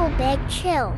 Cool Big Chill.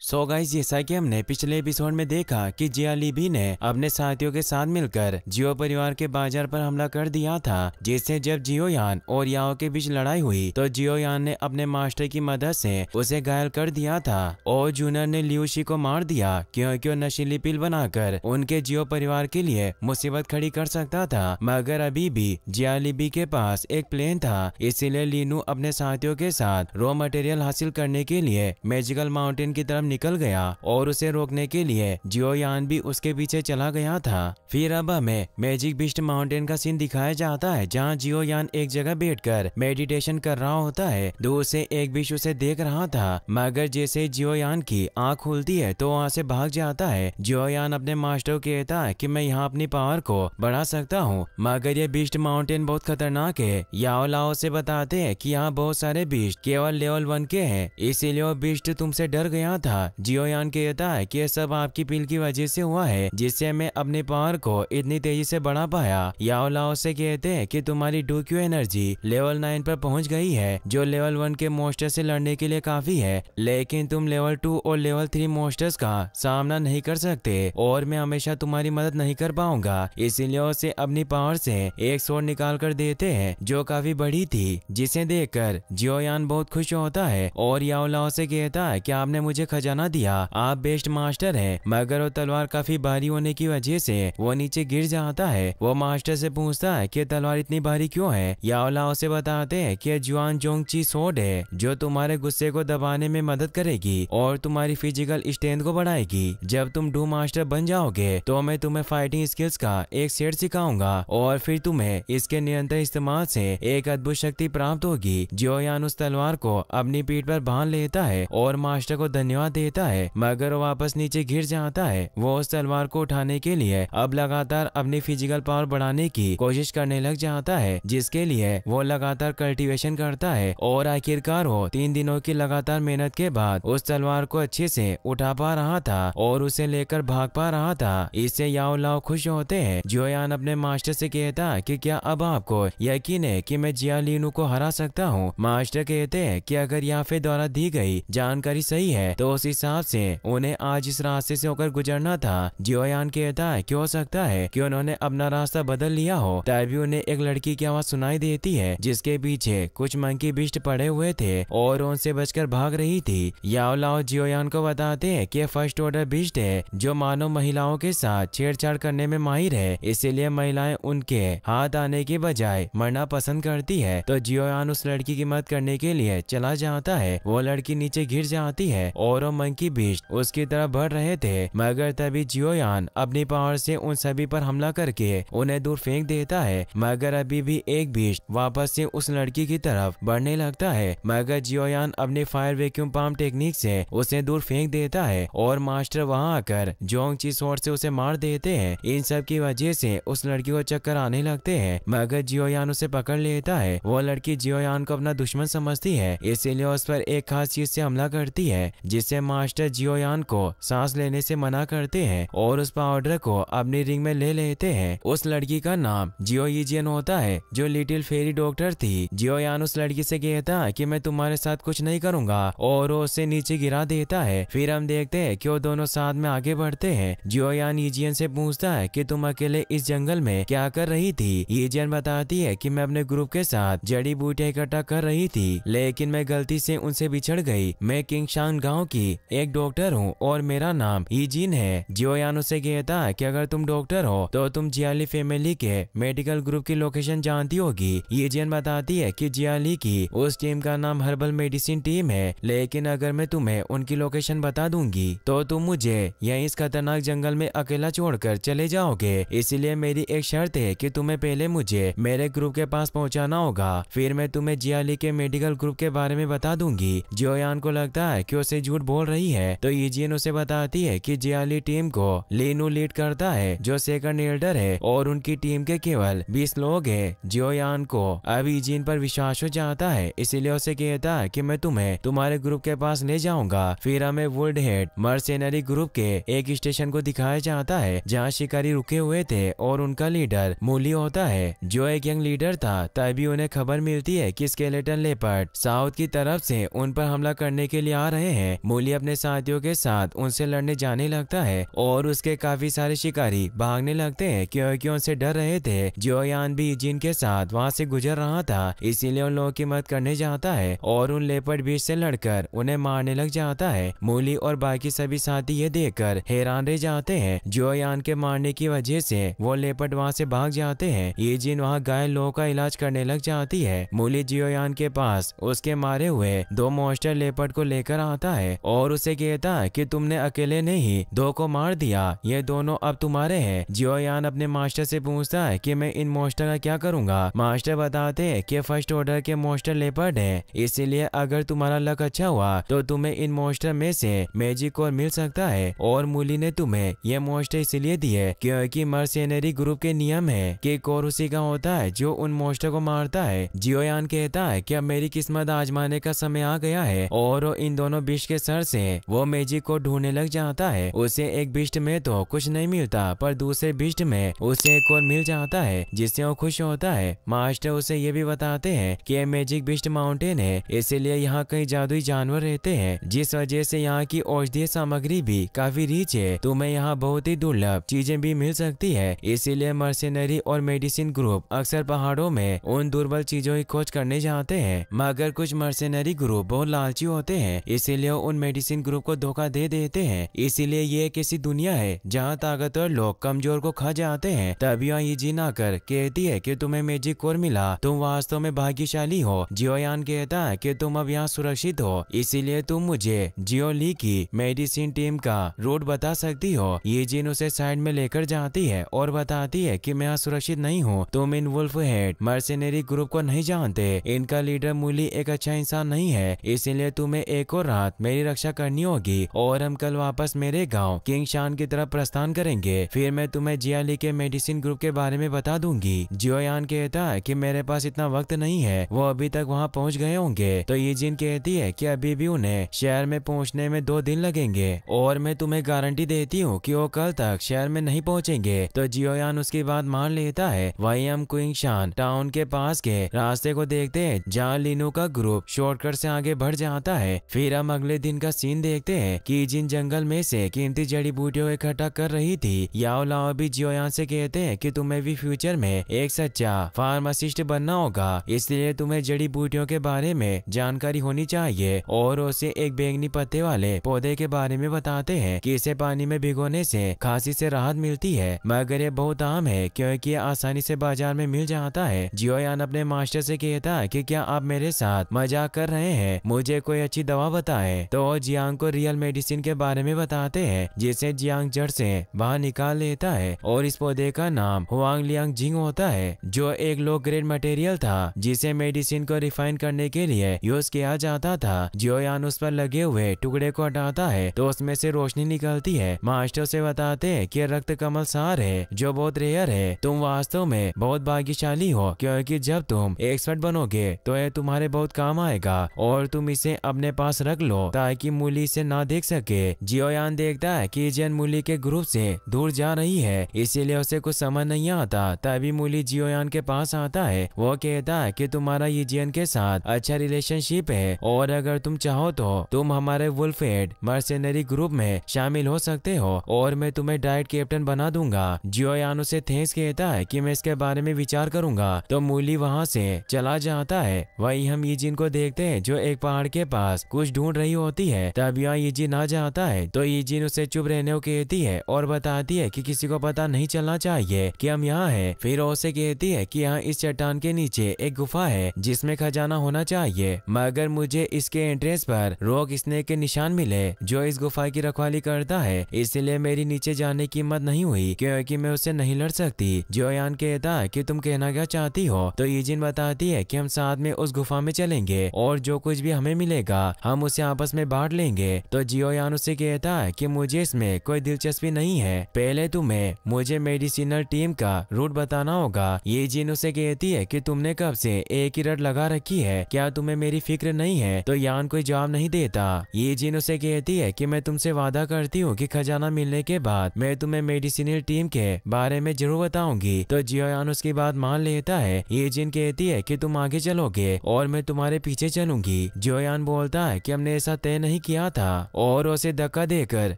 So guys, जैसा कि हमने पिछले एपिसोड में देखा कि जिया लीबी ने अपने साथियों के साथ मिलकर जियो परिवार के बाजार पर हमला कर दिया था, जिससे जब जियो यान और याओ के बीच लड़ाई हुई तो जियो यान ने अपने मास्टर की मदद से उसे घायल कर दिया था और जूनियर ने लियूशी को मार दिया क्योंकि वो नशीली पिल बनाकर उनके जियो परिवार के लिए मुसीबत खड़ी कर सकता था। मगर अभी भी जिया लीबी के पास एक प्लेन था, इसीलिए लीनू अपने साथियों के साथ रॉ मटेरियल हासिल करने के लिए मैजिकल माउंटेन की तरफ निकल गया और उसे रोकने के लिए जियो यान भी उसके पीछे चला गया था। फिर अब हमें मैजिक बीस्ट माउंटेन का सीन दिखाया जाता है, जहां जियो यान एक जगह बैठकर मेडिटेशन कर रहा होता है। दूर से एक बीच उसे देख रहा था, मगर जैसे जियो यान की आंख खुलती है तो वहां से भाग जाता है। जियो यान अपने मास्टर को कहता है कि मैं यहाँ अपनी पावर को बढ़ा सकता हूँ, मगर ये बीस्ट माउंटेन बहुत खतरनाक है। याओ लाओ से बताते हैं कि यहाँ बहुत सारे बीस्ट केवल लेवल 1 के हैं, इसीलिए वो बीस्ट तुमसे डर गया था। जियो यान कहता है कि यह सब आपकी पिल की वजह से हुआ है, जिससे मैं अपनी पावर को इतनी तेजी से बढ़ा पाया। याओ लाओ से कहते हैं कि तुम्हारी डूक्यू एनर्जी लेवल 9 पर पहुंच गई है, जो लेवल 1 के मोस्टर से लड़ने के लिए काफी है, लेकिन तुम लेवल 2 और लेवल 3 मोस्टर्स का सामना नहीं कर सकते और मैं हमेशा तुम्हारी मदद नहीं कर पाऊंगा। इसीलिए उसे अपनी पावर से एक स्वॉर्ड निकाल कर देते हैं जो काफी बड़ी थी, जिसे देखकर जियो यान बहुत खुश होता है और याओ लाओ से कहता है कि आपने मुझे खजाना दिया, आप बेस्ट मास्टर हैं। मगर वो तलवार काफी भारी होने की वजह से वो नीचे गिर जाता है। वो मास्टर से पूछता है कि तलवार इतनी भारी क्यों है। याओ लाओ से बताते हैं कि जुआन जोंगची स्वॉर्ड है, जो तुम्हारे गुस्से को दबाने में मदद करेगी और तुम्हारी फिजिकल स्ट्रेंथ को बढ़ाएगी। जब तुम डू मास्टर बन जाओगे तो मैं तुम्हें फाइटिंग स्किल्स का एक सेट सिखाऊंगा और फिर तुम्हें इसके निरंतर इस्तेमाल से एक अद्भुत शक्ति प्राप्त होगी। जियो यान उस तलवार को अपनी पीठ पर बांध लेता है और मास्टर को धन्यवाद देता है, मगर वो वापस नीचे गिर जाता है। वो उस तलवार को उठाने के लिए अब लगातार अपनी फिजिकल पावर बढ़ाने की कोशिश करने लग जाता है, जिसके लिए वो लगातार कल्टीवेशन करता है और आखिरकार वो 3 दिनों की लगातार मेहनत के बाद उस तलवार को अच्छे से उठा पा रहा था और उसे लेकर भाग पा रहा था। इससे याओ लाओ खुश होते हैं। जियो यान अपने मास्टर से कहता है कि क्या अब आपको यकीन है कि मैं जिया लीनू को हरा सकता हूँ। मास्टर कहते हैं कि अगर याफे द्वारा दी गई जानकारी सही है तो उस हिसाब से उन्हें आज इस रास्ते से होकर गुजरना था। जियो यान कहता है कि हो सकता है कि उन्होंने अपना रास्ता बदल लिया हो। तभी उन्हें एक लड़की की आवाज सुनाई देती है, जिसके पीछे कुछ मंकी बीस्ट पड़े हुए थे और उनसे बचकर भाग रही थी। याओ लाओ जियो यान को बताते हैं कि फर्स्ट ऑर्डर बीस्ट है, जो मानव महिलाओं के साथ छेड़छाड़ करने में माहिर है, इसीलिए महिलाएं उनके हाथ आने के बजाय मरना पसंद करती है। तो जियो यान उस लड़की की मदद करने के लिए चला जाता है। वो लड़की नीचे गिर जाती है और वो मंकी बीस्ट उसकी तरफ बढ़ रहे थे, मगर तभी जियो यान अपनी पावर से उन सभी पर हमला करके उन्हें दूर फेंक देता है। मगर अभी भी एक बीस्ट वापस से उस लड़की की तरफ बढ़ने लगता है, मगर जियो यान अपनी फायर वैक्यूम पाम टेक्निक से उसे दूर फेंक देता है और मास्टर वहां आकर जोंगची स्वॉर्ड से उसे मार देते हैं। इन सब की वजह से उस लड़की को चक्कर आने लगते हैं, मगर जियो यान उसे पकड़ लेता है। वो लड़की जियो यान को अपना दुश्मन समझती है, इसीलिए उस पर एक खास चीज से हमला करती है, जिससे मास्टर जियो यान को सांस लेने से मना करते हैं और उस पाउडर को अपनी रिंग में ले लेते हैं। उस लड़की का नाम जियो यीजियन होता है, जो लिटिल फेरी डॉक्टर थी। जियो यान उस लड़की से कहता है कि मैं तुम्हारे साथ कुछ नहीं करूंगा और वो उसे नीचे गिरा देता है। फिर हम देखते हैं कि वो दोनों साथ में आगे बढ़ते हैं। जियो यान यीजियन से पूछता है कि तुम अकेले इस जंगल में क्या कर रही थी। यीजियन बताती है कि मैं अपने ग्रुप के साथ जड़ी बूटियां इकट्ठा कर रही थी, लेकिन मैं गलती से उनसे बिछड़ गई। मैं किंगशान गांव की एक डॉक्टर हूँ और मेरा नाम यीजिन है। जियो यान उसे कहता है कि अगर तुम डॉक्टर हो तो तुम जियाली फैमिली के मेडिकल ग्रुप की लोकेशन जानती होगी। यीजिन बताती है कि जियाली की उस टीम का नाम हर्बल मेडिसिन टीम है, लेकिन अगर मैं तुम्हें उनकी लोकेशन बता दूंगी तो तुम मुझे यहीं इस खतरनाक जंगल में अकेला छोड़कर चले जाओगे। इसलिए मेरी एक शर्त है कि तुम्हें पहले मुझे मेरे ग्रुप के पास पहुंचाना होगा, फिर मैं तुम्हें जियाली के मेडिकल ग्रुप के बारे में बता दूंगी। जियो यान को लगता है कि उसे झूठ बोल रही है तो ईजिन उसे बताती है कि जियाली टीम को लीनू लीड करता है जो सेकंड एल्डर है और उनकी टीम के केवल 20 लोग हैं। जियोयान को अब ईजिन पर विश्वास हो जाता है, इसीलिए उसे कहता है कि मैं तुम्हें तुम्हारे ग्रुप के पास ले जाऊंगा। फिर हमें वुल्ड हेड मर्सेनरी ग्रुप के एक स्टेशन को दिखाया जाता है जहाँ शिकारी रुके हुए थे और उनका लीडर मूली होता है जो एक यंग लीडर था। तभी उन्हें खबर मिलती है कि स्केलेटन लेपर्ड साउथ की तरफ से उन पर हमला करने के लिए आ रहे हैं। मूली अपने साथियों के साथ उनसे लड़ने जाने लगता है और उसके काफी सारे शिकारी भागने लगते हैं क्योंकि उनसे डर रहे थे। जियोयान भी ईजिन के साथ वहाँ से गुजर रहा था, इसीलिए उन लोगों की मदद करने जाता है और उन लेपर्ड बीच से लड़कर उन्हें मारने लग जाता है। मूली और बाकी सभी साथी ये देखकर हैरान रह जाते हैं। जियोयान के मारने की वजह से वो लेपर्ड वहाँ से भाग जाते हैं। ईजिन वहाँ घायल लोगों का इलाज करने लग जाती है। मूली जियोयान के पास उसके मारे हुए 2 मॉन्स्टर लेपर्ड को लेकर आता है और उसे कहता है कि तुमने अकेले नहीं 2 को मार दिया, ये दोनों अब तुम्हारे हैं। जियोयान अपने मास्टर से पूछता है कि मैं इन मॉन्स्टर का क्या करूंगा। मास्टर बताते हैं कि फर्स्ट ऑर्डर के मॉन्स्टर लेपर्ड हैं, इसीलिए अगर तुम्हारा लक अच्छा हुआ तो तुम्हें इन मॉन्स्टर में से मैजिक कोर मिल सकता है। और मूली ने तुम्हें ये मॉन्स्टर इसलिए दिए क्योंकि मर्सेनरी ग्रुप के नियम है कि कोर उसी का होता है जो उन मॉन्स्टर को मारता है। जियोयान कहता है कि अब मेरी किस्मत आजमाने का समय आ गया है और इन दोनों बिस्ट के सर से वो मैजिक को ढूंढने लग जाता है। उसे एक बिस्ट में तो कुछ नहीं मिलता पर दूसरे बिस्ट में उसे एक और मिल जाता है जिससे वो खुश होता है। मास्टर उसे ये भी बताते हैं कि ये मैजिक बिस्ट माउंटेन है, इसीलिए यहाँ कई जादुई जानवर रहते हैं जिस वजह से यहाँ की औषधीय सामग्री भी काफी रिच है। तुम्हें यहाँ बहुत ही दुर्लभ चीजें भी मिल सकती है, इसीलिए मर्सेनरी और मेडिसिन ग्रुप अक्सर पहाड़ों में उन दुर्बल चीजों की खोज करने जाते हैं। मगर कुछ मर्सेनरी ग्रुप बहुत लालची होते हैं, इसीलिए उन मेडिसिन ग्रुप को धोखा दे देते हैं। इसीलिए ये एक ऐसी दुनिया है जहाँ ताकतवर लोग कमजोर को खा जाते हैं। तभी ईजिन आकर कहती है कि तुम्हें मैजिक कोर मिला, तुम वास्तव में भाग्यशाली हो। जियोयान कहता है कि तुम अब यहाँ सुरक्षित हो, इसीलिए तुम मुझे जियोली की मेडिसिन टीम का रूट बता सकती हो। ईजिन उसे साइड में लेकर जाती है और बताती है कि मैं यहाँ सुरक्षित नहीं हूँ, तुम इन वुल्फ हेड मर्सेनरी ग्रुप को नहीं जानते। इनका लीडर मूली एक अच्छा इंसान नहीं है, इसीलिए तुम्हें एक और रात मेरी रक्षा करनी होगी और हम कल वापस मेरे गांव किंग शान की तरफ प्रस्थान करेंगे। फिर मैं तुम्हें जियाली के मेडिसिन ग्रुप के बारे में बता दूंगी। जियोयान कहता है कि मेरे पास इतना वक्त नहीं है, वो अभी तक वहाँ पहुँच गए होंगे। तो ईजिन कहती है कि अभी भी उन्हें शहर में पहुँचने में 2 दिन लगेंगे और मैं तुम्हें गारंटी देती हूँ कि वो कल तक शहर में नहीं पहुँचेंगे। तो जियोयान उसकी बात मान लेता है। वहीं हम क्विंग शान टाउन के पास के रास्ते को देखते हैं जहाँ लीनू का ग्रुप शॉर्टकट से आगे बढ़ जाता है। फिर हम अगले दिन का सीन देखते हैं कि जिन जंगल में से कीमती जड़ी बूटियों इकट्ठा कर रही थी। याओ लाओ भी जियोयान से कहते हैं कि तुम्हें भी फ्यूचर में एक सच्चा फार्मासिस्ट बनना होगा, इसलिए तुम्हें जड़ी बूटियों के बारे में जानकारी होनी चाहिए। और उसे एक बैंगनी पत्ते वाले पौधे के बारे में बताते हैं कि इसे पानी में भिगोने से खांसी से राहत मिलती है, मगर ये बहुत आम है क्योंकि ये आसानी से बाजार में मिल जाता है। जियोयान अपने मास्टर से कहता है कि क्या आप मेरे साथ मजाक कर रहे हैं, मुझे कोई अच्छी दवा बताएं। तो जियांग को रियल मेडिसिन के बारे में बताते हैं जिसे जियांग जड़ से बाहर निकाल लेता है और इस पौधे का नाम हुआंग लियांग जिंग होता है जो एक लो ग्रेड मटेरियल था जिसे मेडिसिन को रिफाइन करने के लिए यूज किया जाता था। जियोयान उस पर लगे हुए टुकड़े को हटाता है तो उसमें से रोशनी निकलती है। मास्टर से बताते हैं कि रक्त कमल सार है जो बहुत रेयर है। तुम वास्तव में बहुत भाग्यशाली हो क्योंकि जब तुम एक्सपर्ट बनोगे तो ये तुम्हारे बहुत काम आएगा और तुम इसे अपने पास रख लो ताकि मूली इसे ना देख सके। जियोयान देखता है कि जन मूली के ग्रुप से दूर जा रही है, इसीलिए उसे कुछ समझ नहीं आता। तभी मूली जियोयान के पास आता है। वो कहता है कि तुम्हारा ईजियन के साथ अच्छा रिलेशनशिप है और अगर तुम चाहो तो तुम हमारे वुल्फ हेड मर्सेनरी ग्रुप में शामिल हो सकते हो और मैं तुम्हें डाइट कैप्टन बना दूंगा। जियोयान उसे थैंक्स कहता है कि मैं इसके बारे में विचार करूंगा। तो मूली वहाँ से चला जाता है। वही हम ईजिन को देखते हैं जो एक पहाड़ के पास कुछ ढूंढ रही होती है। तब यहाँ ईजिन आ जाता है तो ईजिन उसे चुप रहने को कहती है और बताती है कि किसी को पता नहीं चलना चाहिए कि हम यहाँ हैं। फिर उसे कहती है कि यहाँ इस चट्टान के नीचे एक गुफा है जिसमें खजाना होना चाहिए, मगर मुझे इसके एंट्रेंस पर रॉक स्नेक के निशान मिले जो इस गुफा की रखवाली करता है, इसलिए मेरी नीचे जाने की हिम्मत नहीं हुई क्योंकि मैं उससे नहीं लड़ सकती। जियोयान कहता है कि तुम कहना क्या चाहती हो। तो ईजिन बताती है कि हम साथ में उस गुफा में चलेंगे और जो कुछ भी हमें मिलेगा हम उसे आपस में बांट लेंगे। तो जियोयान उससे कहता है कि मुझे इसमें कोई दिलचस्पी नहीं है, पहले तुम्हें मुझे मेडिसिनल टीम का रूट बताना होगा। ये जिन उसे कहती है कि तुमने कब से एक ही रट लगा रखी है, क्या तुम्हें मेरी फिक्र नहीं है? तो यान कोई जवाब नहीं देता। ये जिन उसे कहती है कि मैं तुमसे वादा करती हूँ कि खजाना मिलने के बाद मैं तुम्हें मेडिसिनल टीम के बारे में जरूर बताऊंगी। तो जियोयान उसकी बात मान लेता है। ये जिन कहती है कि तुम आगे चलोगे और मैं तुम्हारे पीछे चलूंगी। जियोयान बोलता है कि हमने ऐसा तय नहीं किया था और उसे धक्का देकर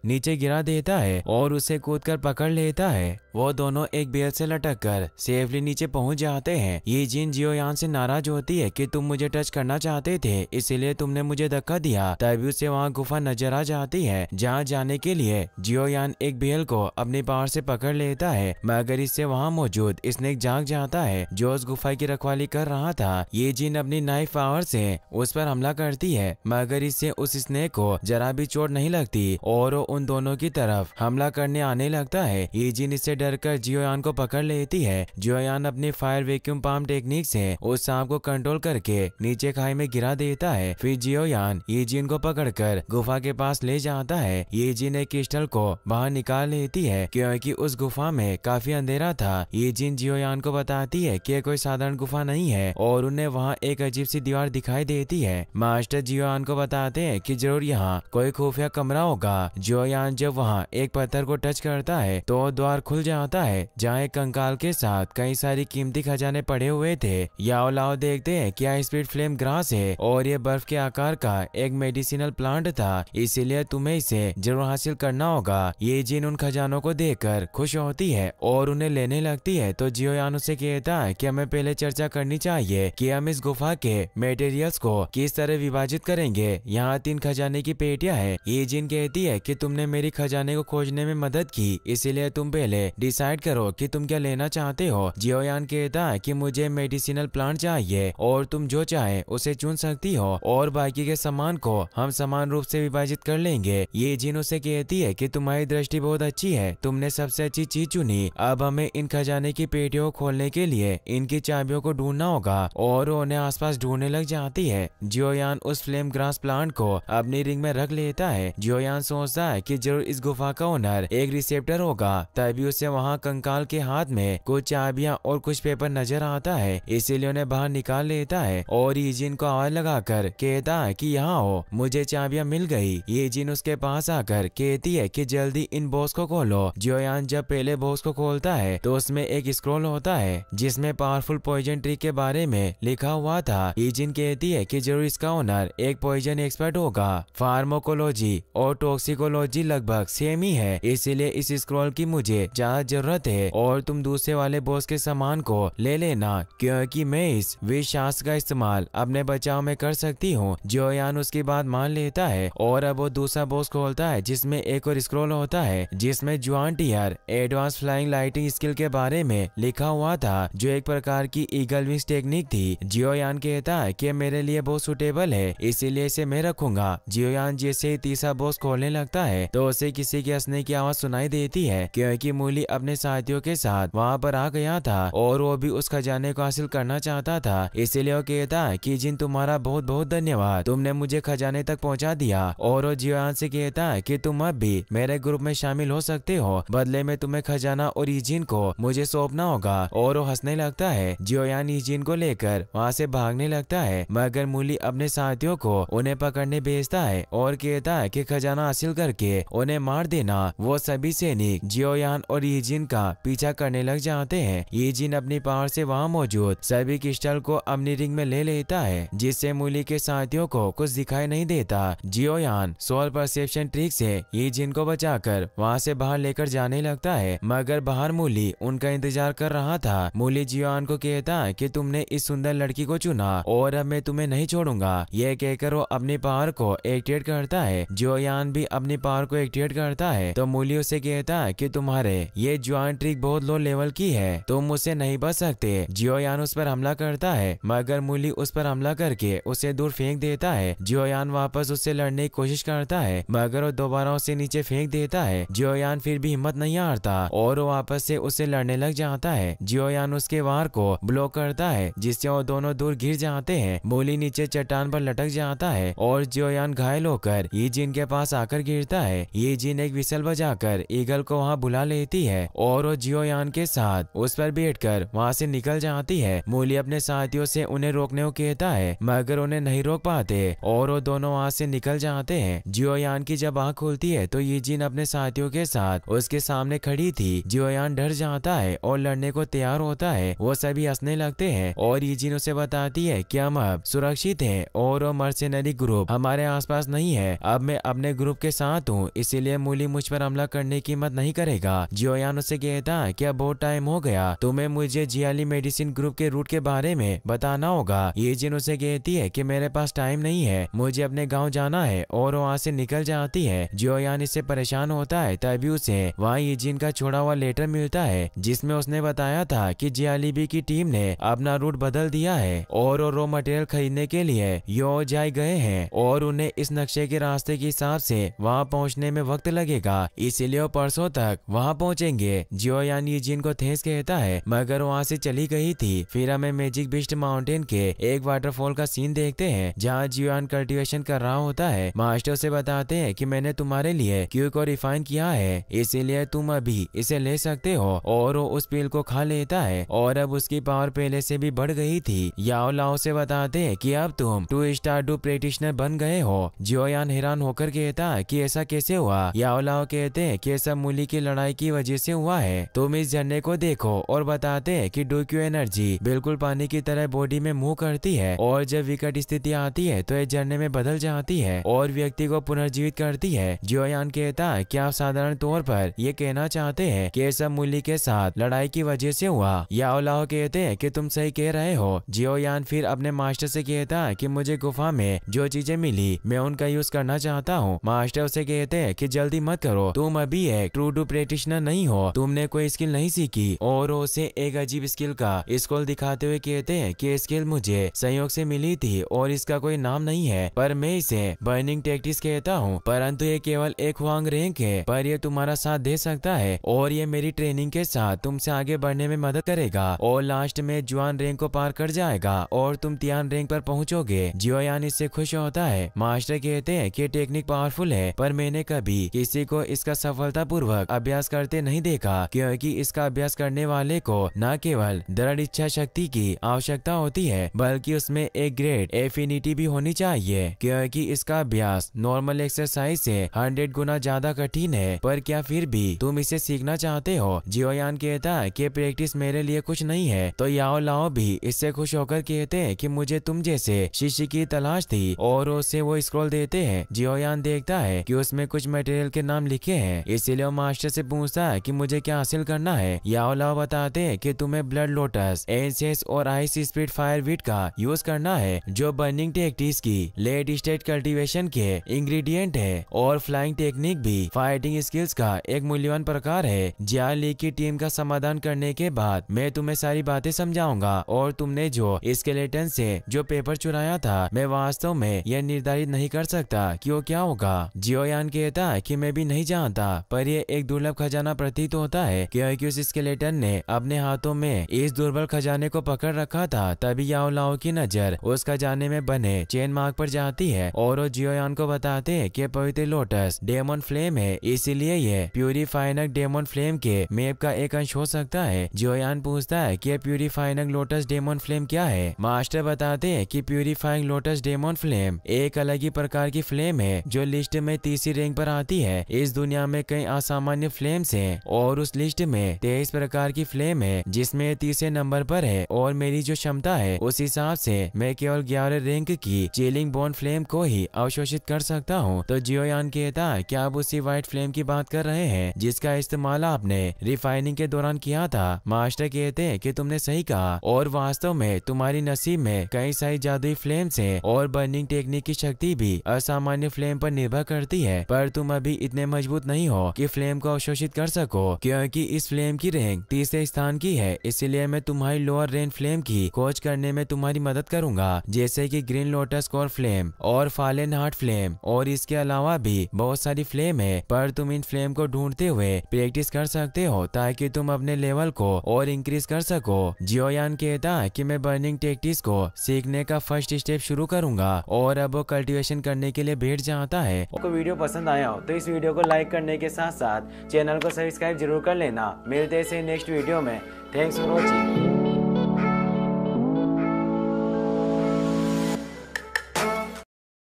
नीचे गिरा देता है और उसे कूदकर पकड़ लेता है। वो दोनों एक बेल से लटक कर सेफली नीचे पहुंच जाते हैं। ये जिन जियोयान से नाराज होती है कि तुम मुझे टच करना चाहते थे, इसीलिए तुमने मुझे धक्का दिया। तभी उसे वहाँ गुफा नजर आ जाती है जहाँ जाने के लिए जियोयान एक बेल को अपनी पावर से पकड़ लेता है, मगर इससे वहाँ मौजूद स्नेक जाग जाता है जो उस गुफा की रखवाली कर रहा था। ये जिन अपनी नाइफ पावर से उस पर हमला करती है, मगर इससे उस स्नेक को जरा भी चोट नहीं लगती और वो उन दोनों की तरफ हमला करने आने लगता है। ये जिन इससे डरकर जियोयान को पकड़ लेती है। जियोयान अपनी फायर वैक्यूम पाम टेक्निक से उस सांप को कंट्रोल करके नीचे खाई में गिरा देता है। फिर जियोयान ये जिन को पकड़कर गुफा के पास ले जाता है। ये जिन एक क्रिस्टल को बाहर निकाल लेती है क्योंकि उस गुफा में काफी अंधेरा था। ये जिन जियोयान को बताती है कि कोई साधारण गुफा नहीं है और उन्हें वहाँ एक अजीब सी दीवार दिखाई देती है। मास्टर जियोयान को बताते हैं कि जरूर यहाँ कोई खुफिया कमरा होगा। जियोयान जब वहाँ एक पत्थर को टच करता है तो द्वार खुल जाता है जहाँ एक कंकाल के साथ कई सारी कीमती खजाने पड़े हुए थे। याओ लाओ देखते हैं क्या स्पीड फ्लेम ग्रास है और ये बर्फ के आकार का एक मेडिसिनल प्लांट था, इसीलिए तुम्हें इसे जरूर हासिल करना होगा। ये जिन उन खजानों को देखकर खुश होती है और उन्हें लेने लगती है। तो जियोयान उसे कहता है कि हमें पहले चर्चा करनी चाहिए कि हम इस गुफा के मटेरियल्स को किस तरह विभाजित करेंगे। यहाँ 3 खजाने की पेटियां है। ये जिन कहती है कि तुमने मेरी खजाने को खोजने में मदद की, इसीलिए तुम पहले डिसाइड करो कि तुम क्या लेना चाहते हो। जियोयान कहता है कि मुझे मेडिसिनल प्लांट चाहिए और तुम जो चाहे उसे चुन सकती हो और बाकी के सामान को हम समान रूप से विभाजित कर लेंगे। ये जिन उसे कहती है कि तुम्हारी दृष्टि बहुत अच्छी है, तुमने सबसे अच्छी चीज चुनी। अब हमें इन खजाने की पेटियों को खोलने के लिए इनकी चाबियों को ढूंढना होगा और उन्हें आसपास ढूंढने लग जाती है। जियोयान उस फ्लेम ग्रास प्लांट को अपनी रिंग में रख लेता है। जियोयान सोचता है कि जरूर इस गुफा का ओनर एक रिसेप्टर होगा। तभी उसे वहाँ कंकाल के हाथ में कुछ चाबियां और कुछ पेपर नजर आता है, इसीलिए उन्हें बाहर निकाल लेता है और ये जिन को आवाज लगाकर कहता है कि यहाँ हो, मुझे चाबियां मिल गई। ये जिन उसके पास आकर कहती है कि जल्दी इन बॉक्स को खोलो। जियोयान जब पहले बॉक्स को खोलता है तो उसमें एक स्क्रॉल होता है जिसमें पावरफुल पॉइजन ट्री के बारे में लिखा हुआ था। ये जिन कहती है कि जरूर इसका ओनर एक पॉइजन एक्सपर्ट होगा। फार्माकोलॉजी और टॉक्सिकोलॉजी लगभग सेम ही है, इसीलिए इस स्क्रॉल की मुझे ज्यादा जरूरत है और तुम दूसरे वाले बॉस के सामान को ले लेना क्योंकि मैं इस विष शास्त्र का इस्तेमाल अपने बचाव में कर सकती हूँ। जियोयान उसकी बात मान लेता है और अब वो दूसरा बॉक्स खोलता है जिसमें एक और स्क्रॉल होता है जिसमें जुआन टियर एडवांस फ्लाइंग लाइटिंग स्किल के बारे में लिखा हुआ था, जो एक प्रकार की ईगल विंग्स टेक्निक थी। जियोयान कहता है कि मेरे लिए बहुत सुटेबल है, इसीलिए इसे मैं रखूंगा। जियोयान जैसे ही तीसरा बॉक्स खोलने लगता है तो उसे किसी के हंसने की आवाज सुनाई देती है क्योंकि मूली अपने साथियों के साथ वहाँ पर आ गया था और वो भी उस खजाने को हासिल करना चाहता था। इसीलिए वो कहता है कि जिन तुम्हारा बहुत बहुत धन्यवाद, तुमने मुझे खजाने तक पहुँचा दिया। और वो जियोयान से कहता है कि तुम अब भी मेरे ग्रुप में शामिल हो सकते हो, बदले में तुम्हें खजाना और ईजिन को मुझे सौंपना होगा। और वो हंसने लगता है। जियोयान ईजिन को लेकर वहाँ से भागने लगता है, मगर मूली अपने साथियों को उन्हें पकड़ने भेजता है और कहता है कि खजाना हासिल करके उन्हें मार देना। वो सभी सैनिक जियोयान और ईजिन का पीछा करने लग जाते हैं। ईजिन अपनी पावर से वहाँ मौजूद सभी क्रिस्टल को अपनी रिंग में ले लेता है जिससे मूली के साथियों को कुछ दिखाई नहीं देता। जियोयान सोल परसेप्शन ट्रिक से ईजिन को बचाकर वहाँ से बाहर लेकर जाने लगता है, मगर बाहर मूली उनका इंतजार कर रहा था। मूली जियोयान को कहता है कि तुमने इस सुंदर लड़की को चुना और अब मैं तुम्हें नहीं छोड़ूंगा। यह कहकर वो अपनी पावर को एक्टिवेट करता है। जियोयान भी अपनी पावर को एक्टिवेट करता है तो मूली उसे कहता है कि तुम्हारे ये जुआन ट्रिक बहुत लो लेवल की है, तुम मुझसे नहीं बच सकते। जियोयान उस पर हमला करता है, मगर मूली उस पर हमला करके उसे दूर फेंक देता है। जियोयान वापस उससे लड़ने की कोशिश करता है, मगर वो दोबारा उसे नीचे फेंक देता है। जियोयान फिर भी हिम्मत नहीं हारता और वो वापस से उससे लड़ने लग जाता है। जियोयान उसके वार को ब्लॉक करता है जिससे वो दोनों दूर गिर जाते हैं। मूली नीचे चट्टान पर लटक जाता है और जियोयान घायल घायल होकर ये जिन के पास आकर गिरता है। ये जिन एक विसल बजाकर ईगल को वहाँ बुला लेती है और वो जियोयान के साथ उस पर बैठकर वहाँ से निकल जाती है। मूली अपने साथियों से उन्हें रोकने को कहता है मगर उन्हें नहीं रोक पाते और वो दोनों वहाँ से निकल जाते हैं। जियोयान की जब आँख खुलती है तो ये जिन अपने साथियों के साथ उसके सामने खड़ी थी। जियोयान डर जाता है और लड़ने को तैयार होता है। वो सभी हंसने लगते हैं और ये जिन उसे बताती है कि हम अब सुरक्षित हैं और वो मर्सेनरी ग्रुप हमारे आसपास नहीं है। अब मैं अपने ग्रुप के साथ हूँ, इसीलिए मूली मुझ पर हमला करने की हिम्मत नहीं करेगा। जियोयान उसे कहता है कि अब बहुत टाइम हो गया, तुम्हें मुझे जियाली मेडिसिन ग्रुप के रूट के बारे में बताना होगा। ये जिन उसे कहती है कि मेरे पास टाइम नहीं है, मुझे अपने गाँव जाना है और वहाँ से निकल जाती है। जियोयान इससे परेशान होता है। तभी उसे वहाँ ये जिन का छोड़ा हुआ लेटर मिलता है जिसमें उसने बताया था कि जियालीबी की टीम ने अपना रूट बदल दिया है और वो रॉ मटेरियल खरीदने के लिए योजाई गए हैं और उन्हें इस नक्शे के रास्ते के हिसाब से वहां पहुंचने में वक्त लगेगा, इसीलिए वो परसों तक वहां पहुंचेंगे। जियोयान ये जिन को थैंक्स कहता है मगर वहां से चली गई थी। फिर हमें मैजिक बीस्ट माउंटेन के एक वाटरफॉल का सीन देखते हैं जहाँ जियोयान कल्टीवेशन कर रहा होता है। मास्टर से बताते हैं कि मैंने तुम्हारे लिए क्यू को रिफाइन किया है, इसीलिए तुम अभी इसे ले सकते हो और वो उस पील को खा लेता है और अब उसकी पावर पहले से भी बढ़ गई थी। याओ लाओ से बताते हैं कि अब तुम 2 स्टार 2 प्रैक्टिशनर बन गए हो। जियोयान हैरान होकर कहता है कि ऐसा कैसे हुआ। याओ लाओ कहते हैं कि सब मूली की लड़ाई की वजह से हुआ है। तुम इस झरने को देखो और बताते हैं कि डोक्यू एनर्जी बिल्कुल पानी की तरह बॉडी में मूव करती है और जब विकट स्थिति आती है तो ये झरने में बदल जाती है और व्यक्ति को पुनर्जीवित करती है। जियोयान कहता है कि आप साधारण तौर पर ये कहना चाहते हैं कि सब मूली के साथ लड़ाई की वजह से हुआ। याओ लाओ कहते हैं कि तुम सही कह रहे हो। जियोयान फिर अपने मास्टर से कहता है कि मुझे गुफा में जो चीजें मिली मैं उनका यूज करना चाहता हूँ। मास्टर उसे कहते हैं कि जल्दी मत करो, तुम अभी एक ट्रू टू प्रैक्टिशनर नहीं हो, तुमने कोई स्किल नहीं सीखी। और उसे एक अजीब स्किल का स्कूल दिखाते हुए कहते हैं कि स्किल मुझे संयोग से मिली थी और इसका कोई नाम नहीं है, पर मैं इसे बर्निंग टैक्टिस कहता हूँ। परंतु ये केवल एक हुआंग रैंक है, पर ये तुम्हारा साथ दे सकता है और ये मेरी ट्रेनिंग के साथ तुमसे आगे बढ़ने में मदद करेगा और लास्ट में जुआन रैंक को पार कर जाएगा और तुम तियान रैंक पर पहुंचोगे। जियोयान इससे खुश होता है। मास्टर कहते हैं कि टेक्निक पावरफुल है, पर मैंने कभी किसी को इसका सफलतापूर्वक अभ्यास करते नहीं देखा, क्योंकि इसका अभ्यास करने वाले को न केवल दृढ़ इच्छा शक्ति की आवश्यकता होती है बल्कि उसमें एक ग्रेट एफिनिटी भी होनी चाहिए, क्योंकि इसका अभ्यास नॉर्मल एक्सरसाइज से 100 गुना ज्यादा कठिन है। पर क्या फिर भी तुम इसे सीखना चाहते हो? जियोयान कहता है कि प्रैक्टिस मेरे लिए कुछ नहीं है। तो याओ लाओ भी इससे खुश होकर कहते हैं कि मुझे तुम जैसे शिष्य की तलाश थी और उसे वो स्क्रॉल देते हैं। जियोयान देखता है कि उसमें कुछ मटेरियल के नाम लिखे हैं, इसीलिए वो मास्टर से पूछता है कि मुझे क्या हासिल करना है। याओ लाओ बताते हैं कि तुम्हें ब्लड लोटस, एंसेस और आइस स्पीड फायर वीट का यूज करना है, जो बर्निंग टेक्टिक्स की लेट स्टेट कल्टीवेशन के इंग्रेडिएंट है और फ्लाइंग टेक्निक भी फाइटिंग स्किल्स का एक मूल्यवान प्रकार है। जियाली की टीम का समाधान करने के बाद मैं तुम्हें सारी बातें समझाऊंगा और तुमने जो स्केलेटन से जो पेपर चुराया था, मैं वास्तव में यह निर्धारित नहीं कर सकता कि वो क्या होगा। जियोयान कहता है कि मैं भी नहीं जानता, पर यह एक दुर्लभ खजाना प्रतीत होता है, क्योंकि उस स्केलेटन ने अपने हाथों में इस दुर्बल खजाने को पकड़ रखा था। तभी याओ लाओ की नजर उस खजाने में बने चेन मार्क पर जाती है और वो जियोयान को बताते हैं कि पवित्र लोटस डेमन फ्लेम है, इसीलिए ये प्यूरिफाइनग डेमन फ्लेम के मैप का एक अंश हो सकता है। जियोयान पूछता है कि प्यूरिफाइंग लोटस डेमन फ्लेम क्या है। मास्टर बताते हैं कि प्यूरिफाइंग लोटस डेमन फ्लेम एक अलग ही प्रकार की फ्लेम है जो लिस्ट में तीसरी रैंक पर आती है। इस दुनिया में कई असामान्य फ्लेम्स हैं और उस लिस्ट में 23 प्रकार की फ्लेम है जिसमें तीसरे नंबर पर है और मेरी जो क्षमता है उस हिसाब से मैं केवल 11 रैंक की चिलिंग बोन फ्लेम को ही अवशोषित कर सकता हूँ। तो जियोयान कहता है कि आप उसी व्हाइट फ्लेम की बात कर रहे हैं जिसका इस्तेमाल आपने रिफाइनिंग के दौरान किया था। मास्टर कहते हैं कि तुमने सही कहा और वास्तव में तुम्हारी नसीब में कई सारी जादुई फ्लेम्स हैं और बर्निंग टेक्निक की शक्ति भी असामान्य फ्लेम पर निर्भर करती है, पर तुम अभी इतने मजबूत नहीं हो कि फ्लेम को अवशोषित कर सको, क्योंकि इस फ्लेम की रैंक तीसरे स्थान की है। इसलिए मैं तुम्हारी लोअर रेंज फ्लेम की खोज करने में तुम्हारी मदद करूंगा, जैसे कि ग्रीन लोटस कोर फ्लेम और फॉलन हार्ट फ्लेम, और इसके अलावा भी बहुत सारी फ्लेम है, पर तुम इन फ्लेम को ढूंढते हुए प्रैक्टिस कर सकते हो ताकि तुम अपने लेवल को और इंक्रीज कर सको। जियोयान कहता है कि मैं बर्निंग टेक्टिक्स को सीखने का फर्स्ट स्टेप शुरू करूंगा और अब वो कल्टीवेशन एक्शन करने के लिए बैठ जाता है। आपको वीडियो पसंद आया हो तो इस वीडियो को लाइक करने के साथ साथ चैनल को सब्सक्राइब जरूर कर लेना। मिलते हैं नेक्स्ट वीडियो में। Thanks for watching.